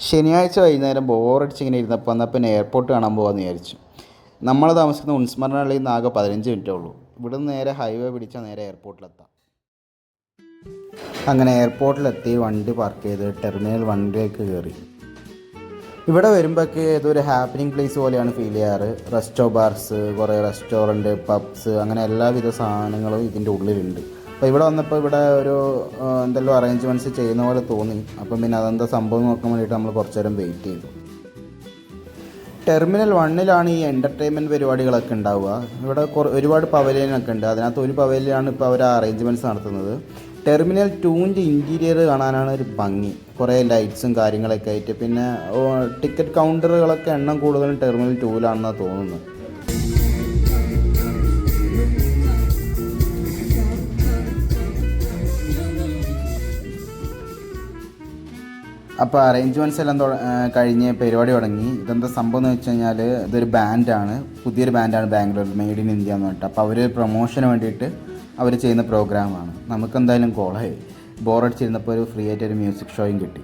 ശനിയാഴ്ച വൈകുന്നേരം ബോറടിച്ചിങ്ങനെ ഇരുന്നപ്പോൾ എന്നാൽ പിന്നെ എയർപോർട്ട് കാണാൻ പോകാമെന്ന് വിചാരിച്ചു. നമ്മൾ താമസിക്കുന്ന ഉൺസ്മരണയിൽ നിന്ന് ആകെ 15 മിനിറ്റേ ഉള്ളൂ. ഇവിടുന്ന് നേരെ ഹൈവേ പിടിച്ചാൽ നേരെ എയർപോർട്ടിലെത്താം. അങ്ങനെ എയർപോർട്ടിലെത്തി വണ്ടി പാർക്ക് ചെയ്ത് ടെർമിനൽ 1ലേക്ക് കയറി. ഇവിടെ വരുമ്പോഴൊക്കെ ഏതൊരു ഹാപ്പനിങ് പ്ലേസ് പോലെയാണ് ഫീൽ ചെയ്യാറ്. ബാർസ്, കുറേ റെസ്റ്റോറൻറ്റ്, പബ്സ്, അങ്ങനെ എല്ലാവിധ സാധനങ്ങളും ഇതിൻ്റെ ഉള്ളിലുണ്ട്. അപ്പോൾ ഇവിടെ വന്നപ്പോൾ ഇവിടെ ഒരു എന്തെല്ലാം അറേഞ്ച്മെൻറ്റ്സ് ചെയ്യുന്ന പോലെ തോന്നി. അപ്പം പിന്നെ അതെന്താ സംഭവം നോക്കാൻ വേണ്ടിയിട്ട് നമ്മൾ കുറച്ച് നേരം വെയിറ്റ് ചെയ്തു. ടെർമിനൽ 1ലാണ് ഈ എൻ്റർടൈൻമെൻറ്റ് പരിപാടികളൊക്കെ ഉണ്ടാവുക. ഇവിടെ ഒരുപാട് പവലിയനൊക്കെ ഉണ്ട്. അതിനകത്ത് ഒരു പവലിയനാണ് ഇപ്പോൾ അവർ അറേഞ്ച്മെൻറ്റ്സ് നടത്തുന്നത്. ടെർമിനൽ 2ൻ്റെ ഇൻറ്റീരിയർ കാണാനാണ് ഒരു ഭംഗി. കുറേ ലൈറ്റ്സും കാര്യങ്ങളൊക്കെ ആയിട്ട്. പിന്നെ ടിക്കറ്റ് കൗണ്ടറുകളൊക്കെ എണ്ണം കൂടുതലും ടെർമിനൽ 2ലാണെന്നാണ് തോന്നുന്നത്. അപ്പോൾ അറേഞ്ച്മെൻറ്റ്സ് എല്ലാം കഴിഞ്ഞ് പരിപാടി തുടങ്ങി. ഇതെന്താ സംഭവം എന്ന് വെച്ച് കഴിഞ്ഞാൽ ഇതൊരു ബാൻഡാണ്, പുതിയൊരു ബാൻഡാണ് ബാംഗ്ലൂർ, മെയ്ഡ് ഇൻ ഇന്ത്യ എന്ന് പറഞ്ഞിട്ട്. അപ്പോൾ അവർ പ്രൊമോഷന് വേണ്ടിയിട്ട് അവർ ചെയ്യുന്ന പ്രോഗ്രാമാണ്. നമുക്കെന്തായാലും കോളായി ബോറടിച്ചിരുന്നപ്പോൾ ഒരു ഫ്രീ ആയിട്ടൊരു മ്യൂസിക് ഷോയും കിട്ടി.